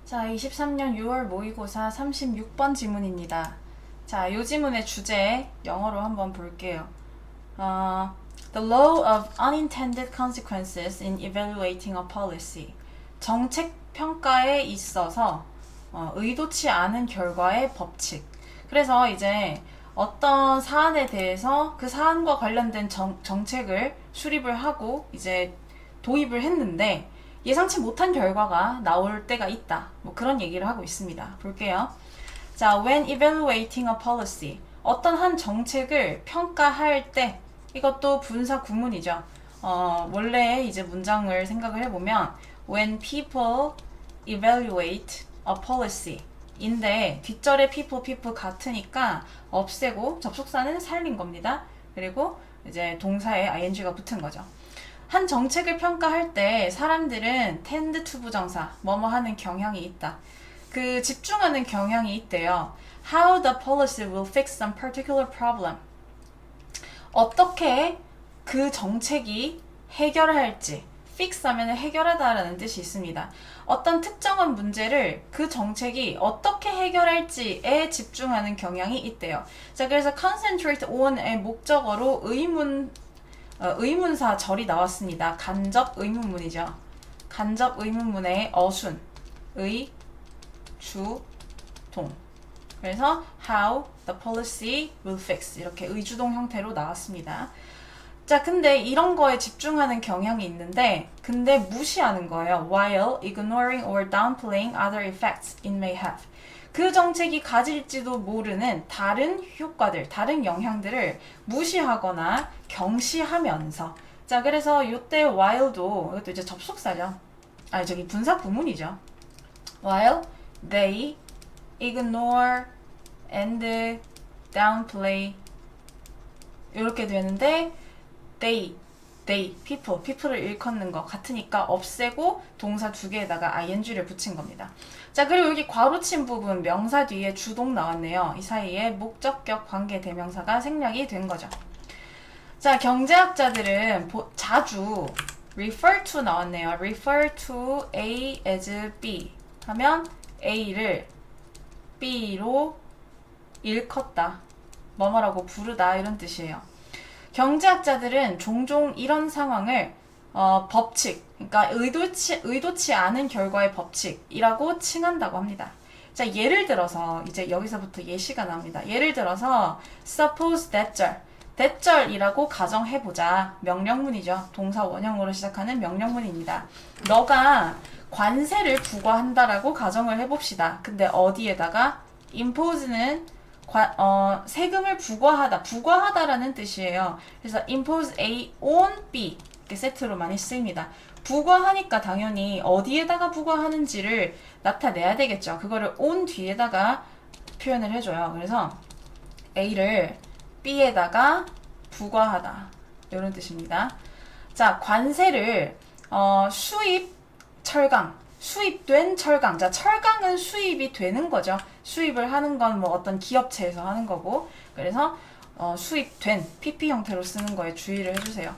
자, 23년 6월 모의고사 36번 지문입니다. 자, 이 지문의 주제 영어로 한번 볼게요. The law of unintended consequences in evaluating a policy. 정책 평가에 있어서 의도치 않은 결과의 법칙. 그래서 이제 어떤 사안에 대해서 그 사안과 관련된 정책을 수립을 하고 이제 도입을 했는데 예상치 못한 결과가 나올 때가 있다. 뭐 그런 얘기를 하고 있습니다. 볼게요. 자, when evaluating a policy. 어떤 한 정책을 평가할 때, 이것도 분사 구문이죠. 원래 이제 문장을 생각을 해보면, when people evaluate a policy. 인데, 뒷절에 people 같으니까 없애고 접속사는 살린 겁니다. 그리고 이제 동사에 ing가 붙은 거죠. 한 정책을 평가할 때 사람들은 tend to 부정사, 뭐뭐 하는 경향이 있다. 그 집중하는 경향이 있대요. How the policy will fix some particular problem. 어떻게 그 정책이 해결할지. fix 하면 해결하다라는 뜻이 있습니다. 어떤 특정한 문제를 그 정책이 어떻게 해결할지에 집중하는 경향이 있대요. 자, 그래서 concentrate on의 목적어로 의문사 절이 나왔습니다. 간접 의문문이죠. 간접 의문문의 어순, 의, 주, 동. 그래서 how the policy will fix 이렇게 의주동 형태로 나왔습니다. 자, 근데 이런 거에 집중하는 경향이 있는데 근데 무시하는 거예요. while ignoring or downplaying other effects it may have. 그 정책이 가질지도 모르는 다른 효과들, 다른 영향들을 무시하거나 경시하면서. 자, 그래서 이때 while도 이것도 이제 접속사죠. 분사 구문이죠. while they ignore and downplay 이렇게 되는데 people를 일컫는 거 같으니까 없애고 동사 두 개에다가 ing를 붙인 겁니다. 자, 그리고 여기 괄호친 부분 명사 뒤에 주동 나왔네요. 이 사이에 목적격 관계 대명사가 생략이 된 거죠. 자, 경제학자들은 자주 refer to 나왔네요. refer to A as B 하면 A를 B로 일컫다, 뭐뭐라고 부르다 이런 뜻이에요. 경제학자들은 종종 이런 상황을 법칙, 그러니까 의도치 않은 결과의 법칙이라고 칭한다고 합니다. 자, 예를 들어서 이제 여기서부터 예시가 나옵니다. 예를 들어서 suppose that절이라고 가정해보자. 명령문이죠. 동사 원형으로 시작하는 명령문입니다. 너가 관세를 부과한다라고 가정을 해봅시다. 근데 어디에다가 impose는 세금을 부과하다라는 뜻이에요. 그래서 impose A on B 이렇게 세트로 많이 쓰입니다. 부과하니까 당연히 어디에다가 부과하는지를 나타내야 되겠죠. 그거를 on 뒤에다가 표현을 해줘요. 그래서 A를 B에다가 부과하다 이런 뜻입니다. 자, 관세를 수입된 철강. 자, 철강은 수입이 되는 거죠. 수입을 하는 건 뭐 어떤 기업체에서 하는 거고. 그래서 수입된 PP 형태로 쓰는 거에 주의를 해주세요.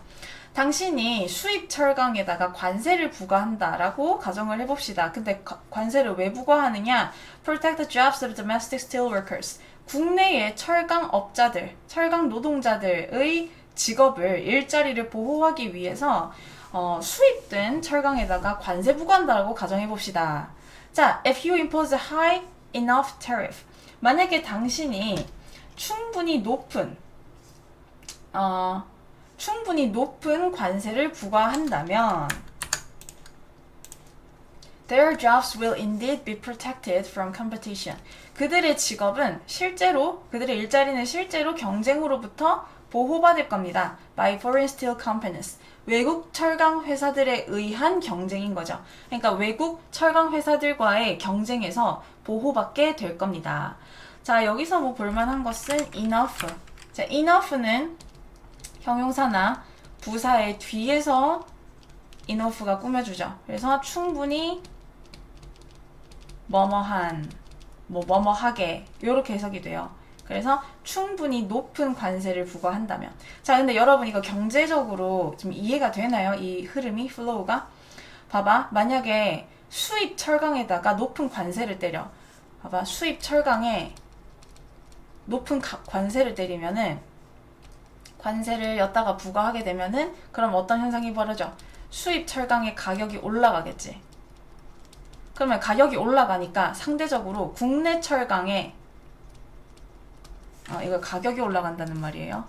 당신이 수입 철강에다가 관세를 부과한다라고 가정을 해봅시다. 근데 관세를 왜 부과하느냐? Protect the jobs of domestic steelworkers. 국내의 철강 업자들, 철강 노동자들의 직업을, 일자리를 보호하기 위해서 수입된 철강에다가 관세 부과한다라고 가정해봅시다. 자, if you impose a high enough tariff. 만약에 당신이 충분히 높은 관세를 부과한다면 their jobs will indeed be protected from competition. 그들의 일자리는 실제로 경쟁으로부터 보호받을 겁니다. by foreign steel companies. 외국 철강 회사들에 의한 경쟁인 거죠. 그러니까 외국 철강 회사들과의 경쟁에서 보호받게 될 겁니다. 자, 여기서 뭐 볼만한 것은 enough. 자, enough는 형용사나 부사의 뒤에서 enough가 꾸며주죠. 그래서 충분히 뭐뭐한, 뭐뭐하게 이렇게 해석이 돼요. 그래서 충분히 높은 관세를 부과한다면. 자, 근데 여러분 이거 경제적으로 좀 이해가 되나요? 이 흐름이, 플로우가? 봐봐. 만약에 수입 철강에다가 높은 관세를 때려. 봐봐, 수입 철강에 높은 관세를 때리면은, 관세를 여기다가 부과하게 되면은, 그럼 어떤 현상이 벌어져? 수입 철강의 가격이 올라가겠지. 그러면 가격이 올라가니까 상대적으로 국내 철강에 이거 가격이 올라간다는 말이에요.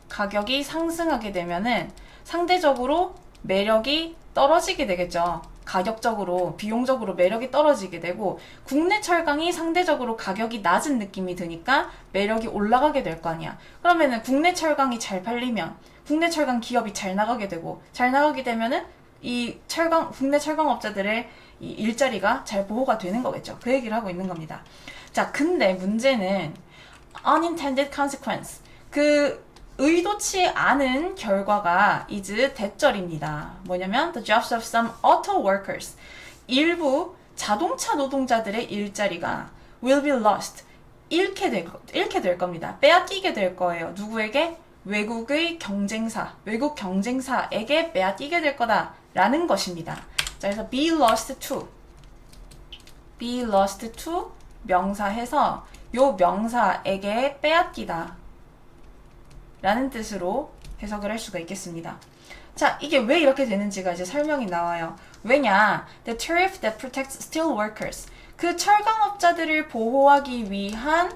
가격이 상승하게 되면은 상대적으로 매력이 떨어지게 되겠죠. 가격적으로, 비용적으로 매력이 떨어지게 되고, 국내 철강이 상대적으로 가격이 낮은 느낌이 드니까 매력이 올라가게 될 거 아니야. 그러면은 국내 철강이 잘 팔리면 국내 철강 기업이 잘 나가게 되고, 잘 나가게 되면은 이 국내 철강업자들의 이 일자리가 잘 보호가 되는 거겠죠. 그 얘기를 하고 있는 겁니다. 자, 근데 문제는 unintended consequence. 그 의도치 않은 결과가 is 대절입니다. 뭐냐면 the jobs of some auto workers. 일부 자동차 노동자들의 일자리가 will be lost. 잃게 될 겁니다. 빼앗기게 될 거예요. 누구에게? 외국 경쟁사에게 빼앗기게 될 거다라는 것입니다. 자, 그래서 be lost to 명사해서 요 명사에게 빼앗기다 라는 뜻으로 해석을 할 수가 있겠습니다. 자, 이게 왜 이렇게 되는지가 이제 설명이 나와요. 왜냐? The tariff that protects steel workers. 그 철강업자들을 보호하는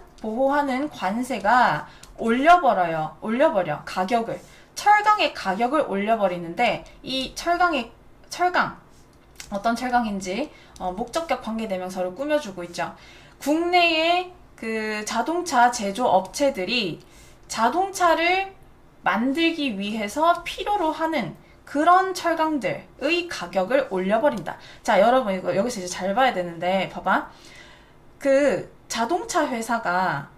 관세가 올려버려. 가격을. 철강의 가격을 올려버리는데, 이 철강, 어떤 철강인지, 목적격 관계대명사를 꾸며주고 있죠. 국내의 그 자동차 제조업체들이 자동차를 만들기 위해서 필요로 하는 그런 철강들의 가격을 올려버린다. 자, 여러분 이거 여기서 이제 잘 봐야 되는데, 봐봐. 그 자동차 회사가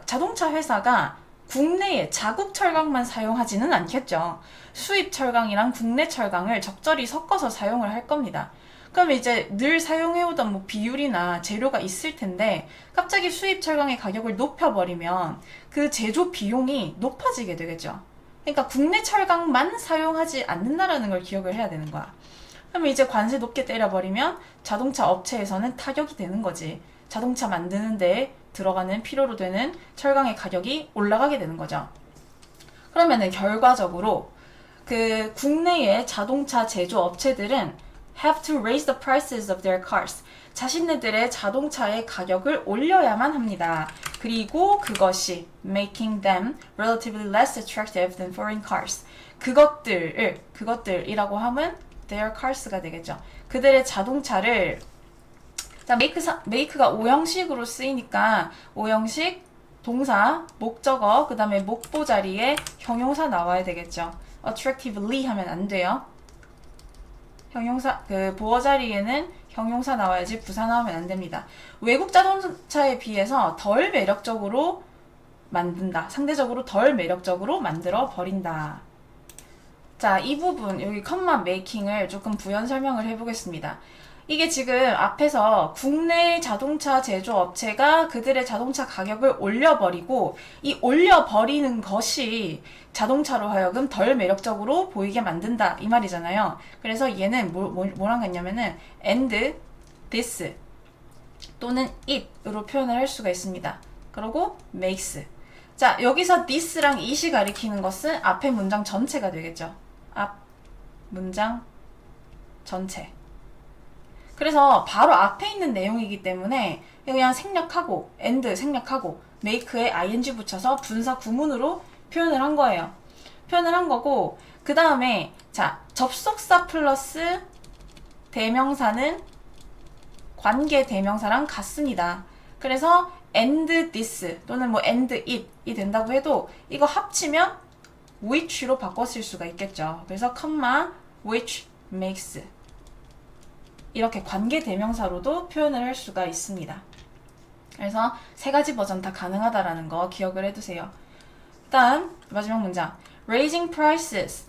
자동차 회사가 국내에 자국 철강만 사용하지는 않겠죠. 수입 철강이랑 국내 철강을 적절히 섞어서 사용을 할 겁니다. 그럼 이제 늘 사용해오던 뭐 비율이나 재료가 있을 텐데 갑자기 수입 철강의 가격을 높여버리면 그 제조 비용이 높아지게 되겠죠. 그러니까 국내 철강만 사용하지 않는다라는 걸 기억을 해야 되는 거야. 그러면 이제 관세 높게 때려버리면 자동차 업체에서는 타격이 되는 거지. 자동차 만드는 데 들어가는 필요로 되는 철강의 가격이 올라가게 되는 거죠. 그러면은 결과적으로 그 국내의 자동차 제조 업체들은 have to raise the prices of their cars. 자신네들의 자동차의 가격을 올려야만 합니다. 그리고 그것이 making them relatively less attractive than foreign cars. 그것들이라고 하면 their cars가 되겠죠. 그들의 자동차를 자, make가 오형식으로 쓰이니까 오형식 동사, 목적어, 그 다음에 목보 자리에 형용사 나와야 되겠죠. attractively 하면 안 돼요. 형용사, 보어 자리에는 형용사 나와야지 부사 나오면 안 됩니다. 외국 자동차에 비해서 덜 매력적으로 만든다. 상대적으로 덜 매력적으로 만들어 버린다. 자, 이 부분, 여기 컴마 메이킹을 조금 부연 설명을 해보겠습니다. 이게 지금 앞에서 국내 자동차 제조업체가 그들의 자동차 가격을 올려버리고 이 올려버리는 것이 자동차로 하여금 덜 매력적으로 보이게 만든다 이 말이잖아요. 그래서 얘는 뭐랑 같냐면은 and this 또는 it으로 표현을 할 수가 있습니다. 그리고 makes. 자, 여기서 this랑 it이 가리키는 것은 앞의 문장 전체가 되겠죠. 앞 문장 전체. 그래서 바로 앞에 있는 내용이기 때문에 그냥 생략하고 and 생략하고 make에 ing 붙여서 분사 구문으로 표현을 한 거예요. 표현을 한 거고 그 다음에 자 접속사 플러스 대명사는 관계 대명사랑 같습니다. 그래서 and this 또는 뭐 and it이 된다고 해도 이거 합치면 which로 바꿔 쓸 수가 있겠죠. 그래서 comma which makes 이렇게 관계 대명사로도 표현을 할 수가 있습니다. 그래서 세 가지 버전 다 가능하다라는 거 기억을 해두세요. 일단 마지막 문장. Raising prices.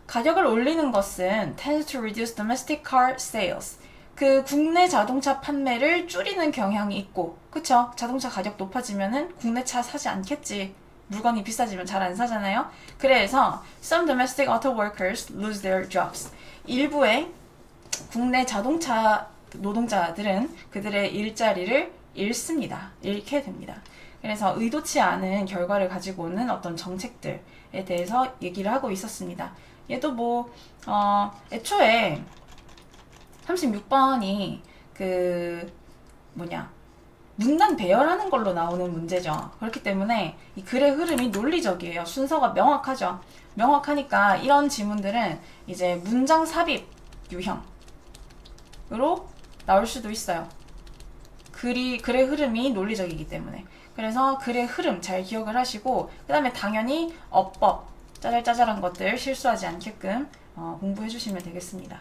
가격을 올리는 것은 tends to reduce domestic car sales. 그 국내 자동차 판매를 줄이는 경향이 있고, 그쵸? 자동차 가격 높아지면은 국내 차 사지 않겠지. 물건이 비싸지면 잘 안 사잖아요. 그래서 some domestic auto workers lose their jobs. 일부의 국내 자동차 노동자들은 그들의 일자리를 잃게 됩니다. 그래서 의도치 않은 결과를 가지고 오는 어떤 정책들에 대해서 얘기를 하고 있었습니다. 얘도 애초에 36번이 문단 배열하는 걸로 나오는 문제죠. 그렇기 때문에 이 글의 흐름이 논리적이에요. 순서가 명확하죠. 명확하니까 이런 지문들은 이제 문장 삽입 유형으로 나올 수도 있어요. 글의 흐름이 논리적이기 때문에. 그래서 글의 흐름 잘 기억을 하시고, 그 다음에 당연히 어법, 짜잘짜잘한 것들 실수하지 않게끔 공부해 주시면 되겠습니다.